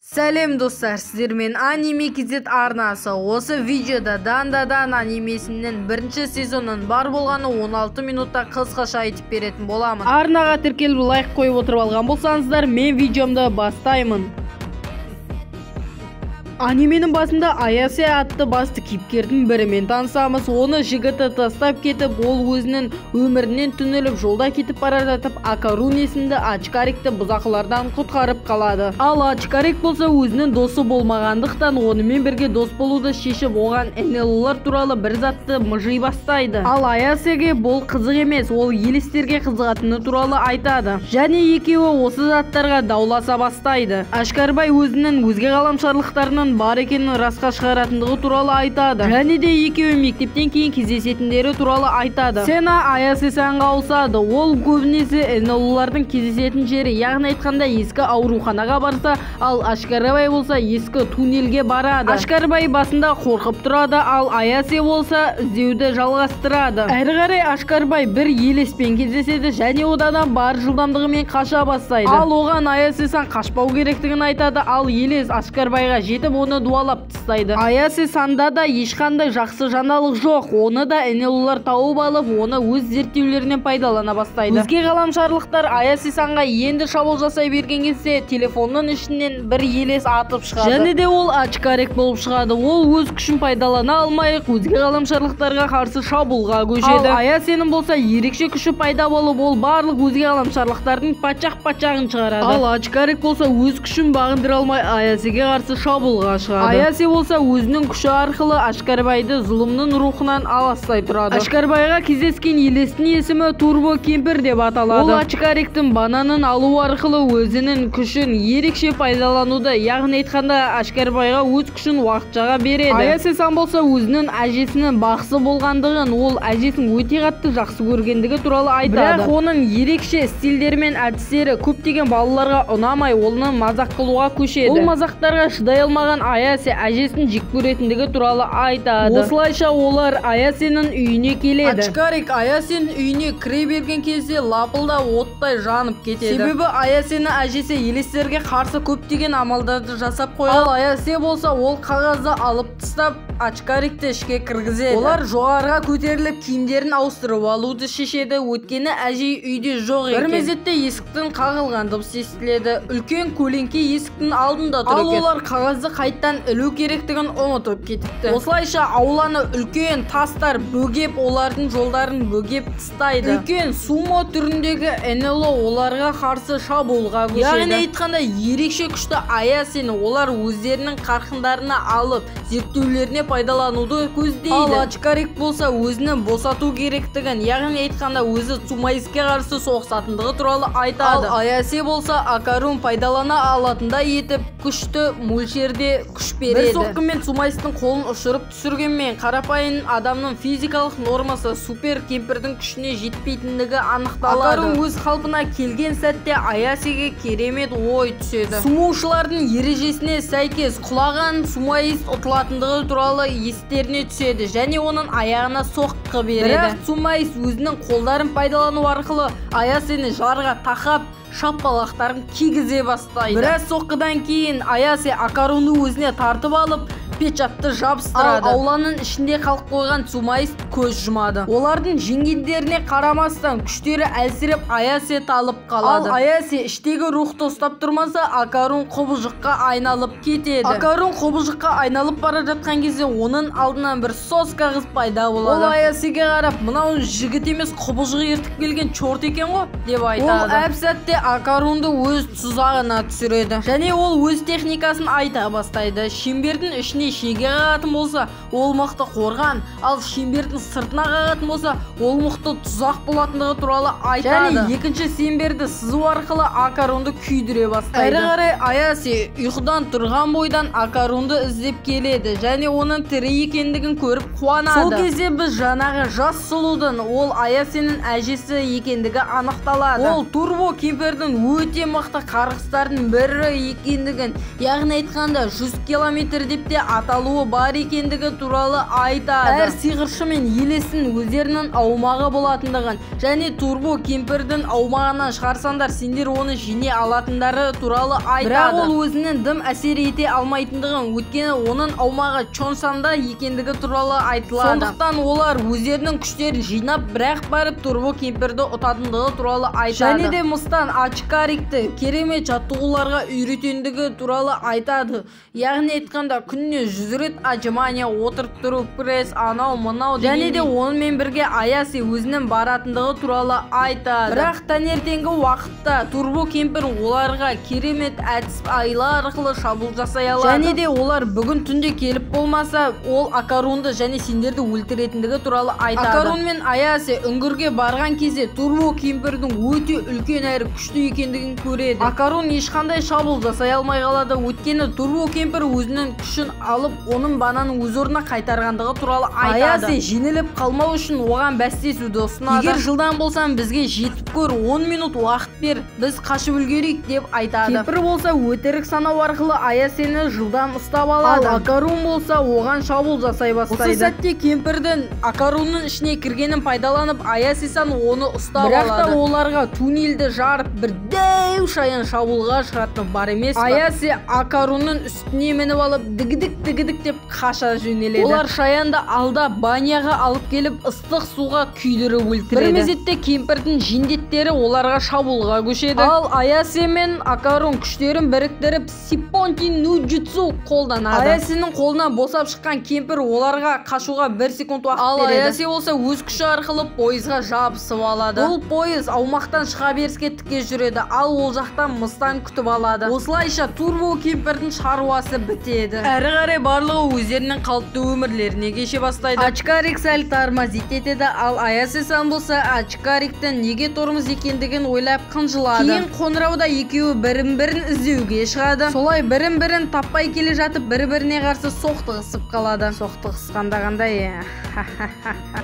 Сәлем достар, сіздермен Аниме Кизет арнасы. Осы видеода Дандадан анимесінің бірінші сезонның бар болғаны 16 минутта қысқаша айтып беретін боламын. Арнаға тіркеліп лайк қойып отырып алған болсаңыздар, мен видеомды бастаймын. Анименің басында Аясе атты басты кейіпкердің бірімен танысамыз. Оны жігіті тастап кетіп, ол өзінің өмірінен түңіліп, жолда кетіп бара жатып, Акарун есімді Ачкарикті бұзақылардан құтқарып қалады. Ал Ачкарик болса өзінің досы болмағандықтан онымен бірге дос болуды шешіп, оған энелолар туралы бір затты мыжи бастайды. Ал Аясеге бұл қызық емес, ол елестерге қызығатыны туралы айтады. Және екеуі осы заттарға дауласа бастайды. Ашкарбай өзінің өзге ғаламшарлықтарының бар екенін расқа шығаратындығы туралы айтады. Және де екеуі мектептен кейін кездесетіндері туралы айтады. Сена Аясе-санға ауысады. Ол көбінесе энелолардың кездесетін жері, яғни айтқанда ескі ауруханаға барса, ал Ашкарбай болса ескі туннелге барады. Ашкарбай басында қорқып тұрады, ал Аясе болса іздеуді жалғастырады. Әрі қарай Ашкарбай бір елеспен кездеседі және одан бар жылдамдығымен қаша бастайды. Ал оған Аясе-сан қашпау керектігін айтады, ал елес Ашкарбайға жетіп оны дуалап тастайды. Аясе-санда да ешқандай жақсы жаңалық жоқ. Оны да энелолар тауып алып, оны өз зерттеулерінен пайдалана бастайды. Өзге ғаламшарлықтар Аясе-санға енді шабуыл жасай берген кезде телефонның ішінен бір елес атып шығады. Және де ол Ачкарик болып шығады. Ол өз күшін пайдалана алмай, өзге ғаламшарлықтарға қарсы шабуылға көшеді. Ал Аясенің болса ерекше күші пайда болып, ол барлық өзге ғаламшарлықтардың пачақ-пачағын шығарады. Ал Ачкарик болса өз күшін бағындыра алмай Аясеге қарсы шабуылға шығады. Аясе болса өзінің күші арқылы Ашкарбайды зұлымның рухынан аластай тұрады. Ашкарбайға кездескен елестің есімі Турбо Кемпір деп аталады. Ол Ачкариктің бананын алу арқылы өзінің күшін ерекше пайдалануды, яғни айтқанда Ашкарбайға өз күшін уақытшаға береді. Аясе-сан болса өзінің әжесінің бақсы болғандығын, ол әжесін өте қатты жақсы көргендігі туралы айтады. Бірақ оның ерекше стильдері мен әдістері көптеген балаларға ұнамай, оны мазақ қылуға көшеді. Ол мазақтарға шыдай алмаған Аясе әжесін жек көретіндігі туралы айтады. Осылайша олар Аясенің үйіне келеді. Ачкарик Аясенің үйіне кіре берген кезде лапылда оттай жанып кетеді. Себебі Аясенің әжесі елестерге қарсы көптеген амалдарды жасап қойған. Ал Аясе болса ол қағазды алып тастап Ачкарикті ішке кіргізеді. Олар жоғарыға көтеріліп киімдерін ауыстырып алуды шешеді. Өткені әжей үйде жоқ екен. Бір мезетте есіктің қағылған дыбыс естіледі. Үлкен көлеңке есіктің алдында тұр екен. Ал олар қағазды қайттан ілу керектігін ұмытып кетіпті. Осылайша ауланы үлкен тастар бөгеп, олардың жолдарын бөгеп тастайды. Үлкен сумо түріндегі энело оларға қарсы шабуылға көшеді. Яғни айтқанда ерекше күшті Аясені олар өздерінің қарқындарына алып, зерттеулеріне пайдалануды көздейді. Ал Ачкарик болса өзінің босату керектігін, яғни айтқанда өзі Цумайске қарсы соғысатындығы туралы айтады. Ал Аясе болса Акарун пайдалана алатындай етіп күшті мөлшерде күш береді. Бір соққымен Цумайстың қолын ұшырып түсіргенмен қарапайым адамның физикалық нормасы супер кемпірдің күшіне жетпейтіндігі анықталады. Акарун өз қалпына келген сәтте Аясеге керемет ой түседі. Сумоушылардың ережесіне сәйкес құлаған Цумайст ұтылатындығы туралы естеріне түседі және оның аяғына соққы береді. Бірақ Цумайст өзінің қолдарын пайдалану арқылы Аясені жарға тақап шапалақтарын кигізе бастайды. Біраз соққыдан кейін Аясе Акарунды өзіне тартып алып, печатты жабыстырады. Ал ауланың ішінде қалып қойған Цумайст көз жұмады. Олардың жеңгендеріне қарамастан күштері әлсіреп Аясе талып қалады. Ал Аясе іштегі рухты ұстап тұрмаса, Акарун қобылжыққа айналып кетеді. Акарун қобылжыққа айналып бара жатқан кезде оның алдынан бір соска қыз пайда болады. Ол Аясеге қарап, мынау жігіт емес қобылжық ертіп келген чорт екен ғой деп айтады. Ол әп сәтте Акарунды өз тұзағына түсіреді және ол өз техникасын айта бастайды. Шеңбердің ішіне шеге қағатын болса, ол мықты қорған, ал шеңбердің сыртына қағатын болса, ол мықты тұзақ болатындығы туралы айтады. Және екінші шеңберді сызу арқылы Акарунды күйдіре бастайды. Әрі қарай Аясе ұйқыдан тұрған бойдан Акарунды іздеп келеді және оның тірі екендігін көріп қуанады. Сол кезде біз жаңағы жас сұлудың ол Аясенің әжесі екендігі анықталады. Ол Турбо Кемпердің өте мықты қарғыстардың бірі екендігін, яғни айтқанда 100 километр деп те аталуы бар екендігі туралы айтады. Әр сиқыршы мен елесін өздерінің аумағы болатындығын және турбо кемпірдің аумағынан шығарсаңдар сендер оны жеңе алатындары туралы айтады. Бірақ ол өзінің дым әсер ете алмайтындығын, өйткені оның аумағы Чонсанда екендігі туралы айтылады. Сондықтан олар өздерінің күштерін жинап, бірақ барып турбо кемпірді ұтатындығы туралы айтады. Және де Мыстан Ачкарикті керемет жаттығуларға үйретендігі туралы айтады. Яғни айтқанда күніне 100 рет отжимания, отырып тұру, пресс, анау мынау және де онымен бірге Аяси өзінің баратындығы туралы айтады. Бірақ таңертеңгі уақытта турбо кемпір оларға керемет әдіс айла арқылы шабуыл жасай алады. Және де олар бүгін түнде келіп болмаса, ол Акарунды және сендерді өлтіретіндігі туралы айтады. Акарун мен Аяси үңгірге барған кезде турбо кемпірдің өте үлкен әрі күшті екендігін көреді. Акарун ешқандай шабуыл жасай алмай қалады, өйткені турбо кемпір өзінің күшін алып, оның бананы өз орнына қайтарғандығы туралы айтады. Аяси жеңіліп қалмау үшін оған бәстесуді ұсынады. Егер жылдан болсаң бізге жетіп көр, 10 минут уақыт бер, біз қашып үлгерейік деп айтады. Кемпір болса өтірік санау арқылы Аясині жылдан ұстап алады. Ал Акарун болса оған шабуыл жасай бастайды. Осы сәтте кемпірдің Акарунның ішіне кіргенін пайдаланып, Аяси-сан оны ұстап алады. Бірақ та оларға туннельді жарып бір дәу шаян шабуылға шығатыны бар емес. Аяси Акарунның үстіне мініп алып, дігідік деп қаша жөнеледі. Олар шаянды алда баняға алып келіп, ыстық суға күйдіріп өлтіреді. Бір мезетте кемпірдің жендеттері оларға шабуылға көшеді. Ал Аяси мен Акарун күштерін біріктіріп, Сиппонти нуджутсу қолданады. Аясиның қолынан босап шыққан кемпір оларға қашуға 1 секунд уақыт береді. Ал Аяси болса өз күші арқылы пойызға жабысып алады. Ол пойыз аумақтан шыға беріске тіке жүреді, ал ол жақтан Мыстан күтіп алады. Осылайша турбо кемпірдің шаруасы бітеді. Әрі қарай барлығы өздерінің қалыпты өмірлеріне кеше бастайды. Ачкарик сәл тормозит етеді, ал Аяси-сан болса Ачкариктің неге тормоз екендігін ойлап қынжылады. Кейін қоңырауда екеуі бірін-бірін іздеуге шығады. Солай бірін-бірін таппай келе жатып, бір-біріне қарсы соқтығысып қалады. Соқтығысқанда қандай?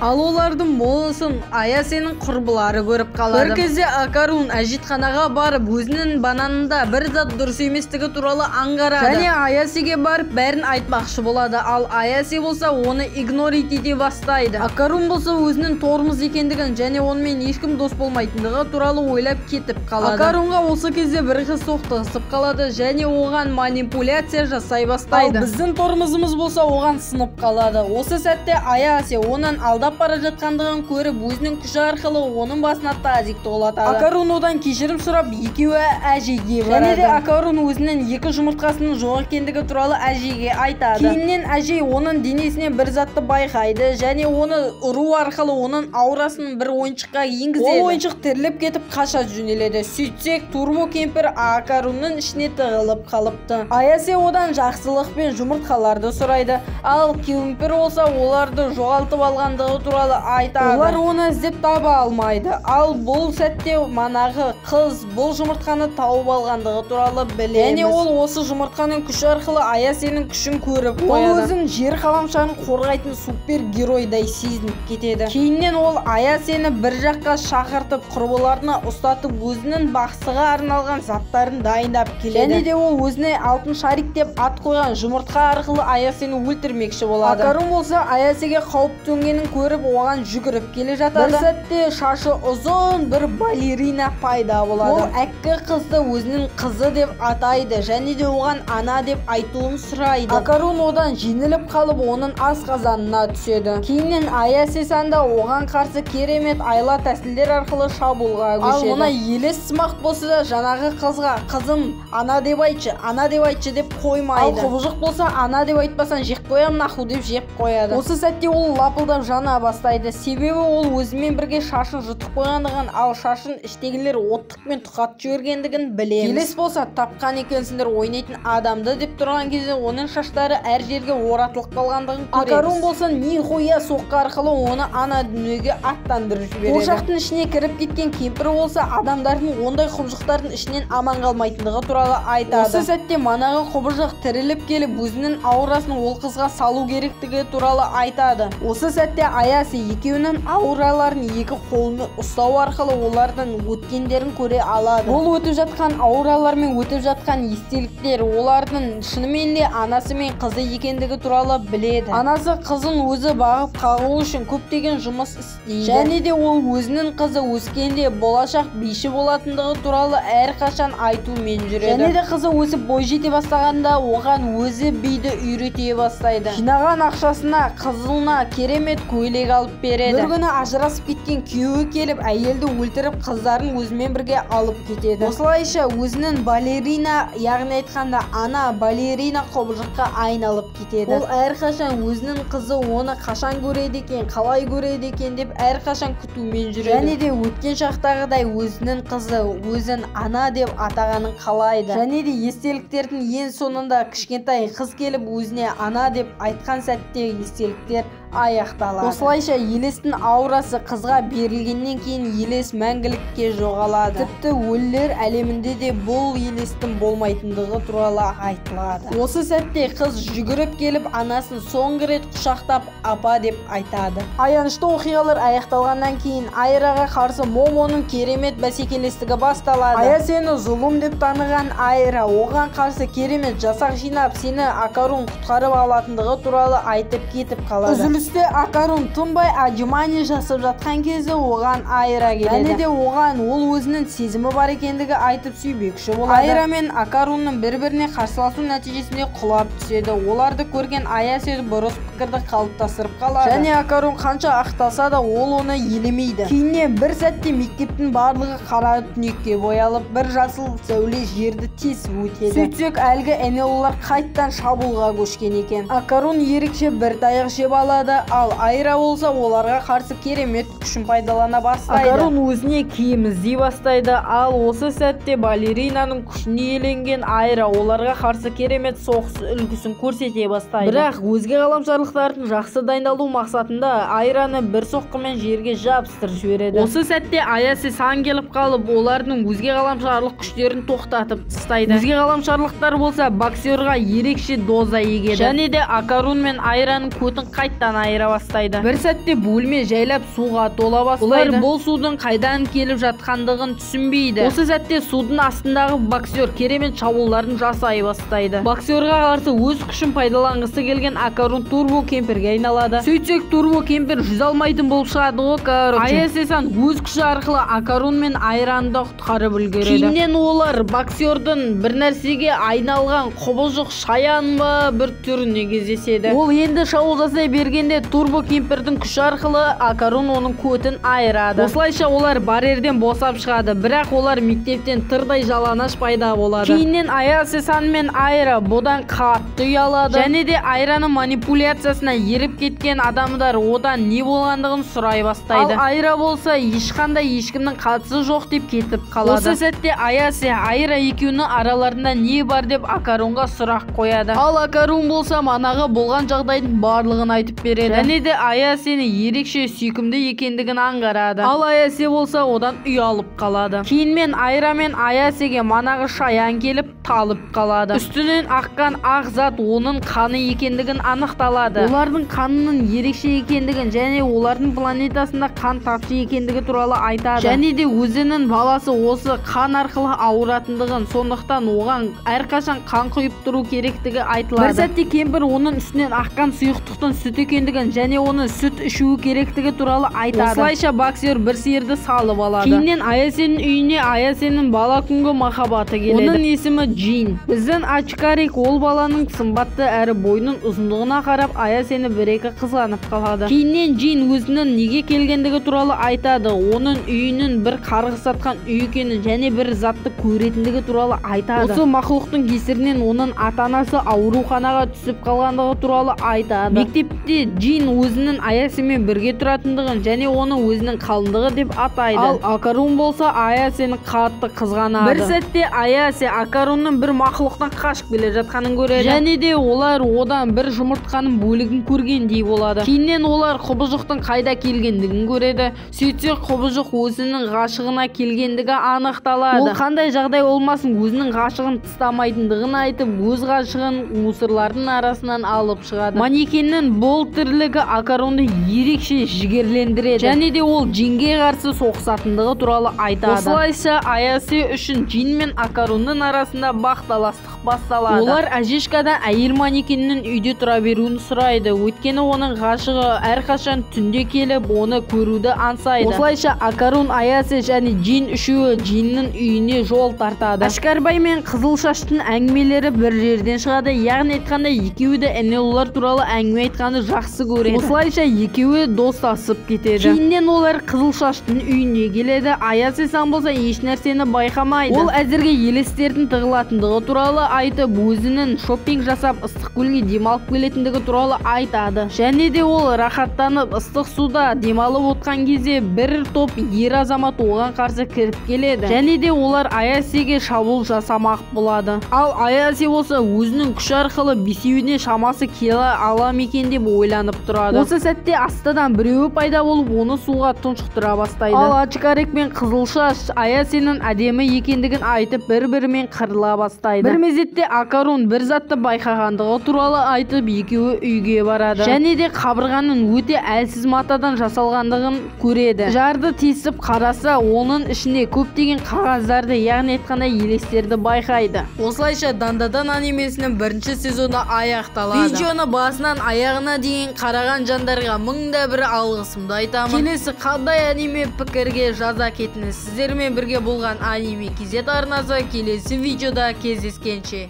Ал олардың молысын Аясиның құрбылары көріп қалады. Бір кезде Акарун әжетханаға барып, өзінің бананында бір зат дұрыс еместігі туралы аңғарады. Және Аясиге барып бәрін айтпақшы болады. Ал Аяси болса оны игнорить ете бастайды. Акарун болса өзінің тормоз екендігін және онымен ешкім дос болмайтындығы туралы ойлап кетіп қалады. Акарунға осы кезде бір қыз соқтығысып қалады және оған манипуляция жасай бастайды. Ал біздің тормозымыз болса оған сынып қалады. Осы сәтте Аяси оның алдап бара жатқандығын көріп, өзінің күші арқылы оның басына тазик толатады. Акарун одан кешірім сұрап, екеуі әжеге барады. Және де Акарун өзінің 2 жұмыртқасының жоқ екендігі туралы әжеге айтады. Кейіннен әже оның денесінен бір затты байқайды және оны ұру арқылы оның аурасының бір ойыншыққа енгізеді. Ол ойыншық тіріліп кетіп қаша жөнеледі. Сөйтсек, турбо кемпір Акарунның ішіне тығылып қалыпты. Аяси одан жақсылық пен жұмыртқаларды сұрайды. Ал кемпір болса оларды жоғалтып алғандығы туралы айтады. Олар оны іздеп таба алмайды. Ал бұл сәтте манағы қыз бұл жұмыртқаны тауып алғандығы туралы білеміз. Және ол осы жұмыртқаның күші арқылы Аясиның күшін көріп қояды. Ол өзін жер қаламшағын қорғайтын супер геройдай сезініп кетеді. Кейіннен ол Аясині бір жаққа шақыртып, құрбыларына ұстатып, өзінің бақсыға арналған заттарын дайындап келеді. Және де ол өзіне алтын шарик деп ат қойған жұмыртқа арқылы Аясині өлтірмекші болады. Акарун болса Аясиге қауіп төнгенін көріп, оған жүгіріп келе жатады. Бір сәтте шашы ұзын бір балерина пайда болады. Ол әккі қызды өзінің қызы деп атайды және де оған ана деп айтуын сұрайды. Акарун одан жеңіліп қалып, оның асқазанына түседі. Кейіннен Аяси-сан да оған қарсы керемет айла тәсілдер арқылы шабуылға көшеді. Ал мына елес сымақ болса да жаңағы қызға қызым ана деп айтшы деп қоймайды. Ал құбыжық болса ана деп айтпасан жеп қоям наху деп жеп қояды. Осы сәтте ол лапылдап жана бастайды. Себебі ол өзімен бірге шашын жұтып қойғандығын, ал шашын іштегілер оттықпен тұқатып жібергендігін білеміз. Елес болса тапқан екенсіңдер ойнайтын адамды деп тұрған кезде оның шаштары әр жерге оратылып қалғандығын көреміз. Акарун болса нихуя соққы арқылы оны ана дүниеге аттандырып жібереді. Ошақтың ішіне кіріп кеткен кемпір болса адамдардың ондай құбыжықтардың ішінен аман қалмайтындығы туралы айтады. Осы сәтте манағы құбыжық тіріліп келіп өзінің аурасын ол қызға салу керектігі туралы айтады. Осы сәтте Аяси екеуінің аураларын екі қолымен ұстау арқылы олардың өткендерін көре алады. Ол өтіп жатқан ауралар мен өтіп жатқан естеліктер олардың шынымен де анасы мен қызы екендігі туралы біледі. Анасы қызын өзі бағып қағу үшін көптеген жұмыс істейді. Және де ол өзінің қызы өскенде болашақ биші болатындығы туралы әрқашан айтумен жүреді. Және де қызы өсіп бой жете бастағанда оған өзі биді үйрете бастайды. Жинаған ақшасына қызына керемет көйлек алып береді. Бір күні ажырасып кеткен күйеуі келіп әйелді өлтіріп қыздарын өзімен бірге алып кетеді. Осылайша өзінің балерина, яғни айтқанда ана балерина құбыжыққа айналып кетеді. Ол әрқашан өзінің қызы оны қашан көреді екен, қалай көреді екен деп әрқашан күтумен жүреді. Және де өткен шақтағыдай өзінің қызы өзін ана деп атағанын қалайды. Және де естеліктердің ең соңында кішкентай қыз келіп өзіне ана деп айтқан сәтте естеліктер аяқталады. Осылайша елестің аурасы қызға берілгеннен кейін елес мәңгілікке жоғалады. Тіпті өлілер әлемінде де бұл елестің болмайтындығы туралы айтылады. Осы сәтте қыз жүгіріп келіп анасын соңғы рет құшақтап апа деп айтады. Аянышты оқиғалар аяқталғаннан кейін Айраға қарсы Момоның керемет бәсекелестігі басталады. Аясені зұлым деп таныған Айра оған қарсы керемет жасақ жинап, сені Акарун құтқарып алатындығы туралы айтып кетіп қалады. Үзілісте Акарун тынбай Аджимани жасап жатқан кезде оған Айра келеді. Және де оған ол өзінің сезімі бар екендігі айтып сүйбекші болады. Айра мен Акарунның бір-біріне қарсыласу нәтижесінде құлап түседі. Оларды көрген Аясе бұрыс пікірді қалыптастырып қалады. Және Акарун қанша ақталса да ол оны елемейді. Кейіннен бір сәтте мектептің барлығы қара түнекке боялып, бір жасыл сәуле жерді тез өтеді. Сөйтсек әлгі энеллар қайттан шабуылға көшкен екен. Акарун ерекше бір таяқ жеп алады, ал Айра болса оларға қарсы керемет күшін пайдалана бастайды. Акарун өзіне киім іздей бастайды, ал осы сәтте балеринаның күшіне еленген Айра оларға қарсы керемет соғыс үлгісін көрсете бастайды. Бірақ өзге ғаламшарлықтардың жақсы дайындалу мақсатында Айраны бір соққымен жерге жабыстырып жібереді. Осы сәтте Аясе сан келіп қалып, олардың өзге ғаламшарлық күштерін тоқтатып тастайды. Өзге ғаламшарлықтар болса боксерға ерекше доза егеді. Және де Акарун мен Айраның көтін қайттан айыра бастайды. Бір сәтте бөлме жайлап суға тола бастайды. Олар бұл судың қайдан келіп жатқандығын түсінбейді. Осы сәтте судың астындағы боксер керемет шабуылдарын жасай бастайды. Боксерға қарсы өз күшін пайдаланғысы келген Акарун турбо кемперге айналады. Сөйтсек турбо кемпер жүз алмайтын болып шығады ғой, короче. Аясе-сан өз күші арқылы Акарун мен Айраны да құтқарып үлгереді. Кейіннен олар боксердің бір нәрсеге айналған құбыжық шаян ба бір түріне кездеседі. Ол енді шабуыл жасай бергенде турбо кемпердің күші арқылы Акарун оның көтін айырады. Осылайша олар барьерден босап шығады, бірақ олар мектептен тырдай жалаңаш пайда болады. Кейіннен Аясе-сан мен Айра бұдан қатты ұялады. Және де Айраның манипуляциясына еріп кеткен адамдар одан не болғандығын сұрай бастайды. Ал Айра болса ешқандай ешкімнің қатысы жоқ деп кетіп қалады. Осы сәтте Аясе Айра екеуінің араларында не бар деп Акарунға сұрақ қояды. Ал Акарун болса манағы болған жағдайдың барлығын айтып береді. Және де Аясені ерекше сүйкімді екендігін аңғарады. Ал Аясе болса одан ұялып қалады. Кейінмен Айра мен Аясеге манағы шаян келіп талып қалады. Үстінен аққан ақ зат оның қаны екендігін анықталады. Олардың қанының ерекше екендігін және олардың планетасында қан тапшы екендігі туралы айтады. Және де өзінің баласы осы қан арқылы ауыратындығын, сондықтан оған әрқашан қан құйып тұру керектігі айтылады. Бір сәтте кемпір оның үстінен аққан сұйықтықтың сүт екендігін және оны сүт ішуі керектігі туралы айтады. Осылайша боксер бір сиырды салып алады. Кейіннен Аясенің үйіне Аясенің бала күнгі махаббаты келеді. Оның есімі Джин. Біздің Ачкарик ол баланың сымбатты әрі бойының ұзындығына қарап Аясені бір-екі қызғанып қалады. Кейіннен Джин өзінің неге келгендігі туралы айтады. Оның үйінің бір қарғыс атқан үй екенін және бір затты көретіндігі туралы айтады. Осы мақұлықтың кесірінен оның ата-анасы ауруханаға түсіп қалғандығы туралы айтады. Мектепте Джин өзінің Аясемен бірге тұратындығын және оны өзінің қалыңдығы деп атайды. Ал Акарун болса Аясені қатты қызғанады. Бір сәтте Аясе Акарунның бір мақұлықтан қашып келе жатқанын көреді. Және де олар одан бір жұмыртқаның бөлігін көргендей болады. Кейіннен олар құбыжықтың қайда келгендігін көреді. Сөйтсек құбыжық өзінің ғашығына келгендігі анықталады. Ол қандай жағдай болмасын өзінің ғашығын тастамайтындығын айтып, өз ғашығын мусорлардың арасынан алып шығады. Манекеннің бұл тірлігі Акарунды ерекше жігерлендіреді. Және де ол Джинге қарсы соғысатындығы туралы айтады. Осылайша Аясе үшін Джин мен Акарунның арасында бақталастық басталады. Олар Ажишкадан әйел манекеннің үйде тұра беруін сұрайды, өйткені оның ғашығы әрқашан түнде келіп оны көруді аңсайды. Осылайша Акарун, Аясе және Джин үшеуі Джиннің үйіне жол тартады. Ашкарбай мен Қызыл Шаштың әңгімелері бір жерден шығады, яғни айтқанда екеуі де інілер туралы әңгіме айтқанды жақсы көреді. Осылайша екеуі достасып кетеді. Кейіннен олар Қызыл Шаштың үйіне келеді. Аясе сан болса еш нәрсені байқамайды. Ол әзірге елестердің тығылатындығы туралы айтып, өзінің шоппинг жасап ыстық көлге демалып келетіндігі туралы айтады. Және де ол рахаттанып ыстық суда демалып отқан кезде бір топ ер азамат оған қарсы кіріп келеді. Және де олар Аясеге шабуыл жасамақ болады. Ал Аясе болса өзінің күш арқылы бесеуіне шамасы келе ала ма екен деп ойланып тұрады. Осы сәтте астадан біреуі пайда болып оны суға тұншықтыра бастайды. Ал Ачкарик пен Қызыл Шаш Аясенің әдемі екендігін айтып бір-бірімен қырыла бастайды. Бір мезетте Акарун бір затты байқағандығы туралы айтып екеуі үйге барады. Және де қабырғаның өте әлсіз матадан жасалғандығын көреді. Жарды тесіп қараса, оның ішінде көптеген қағаздарды, яғни айтқанда елестерді байқайды. Осылайша Дандадан анимесінің бірінші сезоны аяқталады. Видеоны басынан аяғына дейін қараған жандарға мыңда бір алғысымды айтамын. Келесі қандай аниме пікірге жаза кетіңіз. Сіздермен бірге болған Аниме KZ арнасы келесі видеода кездескенше.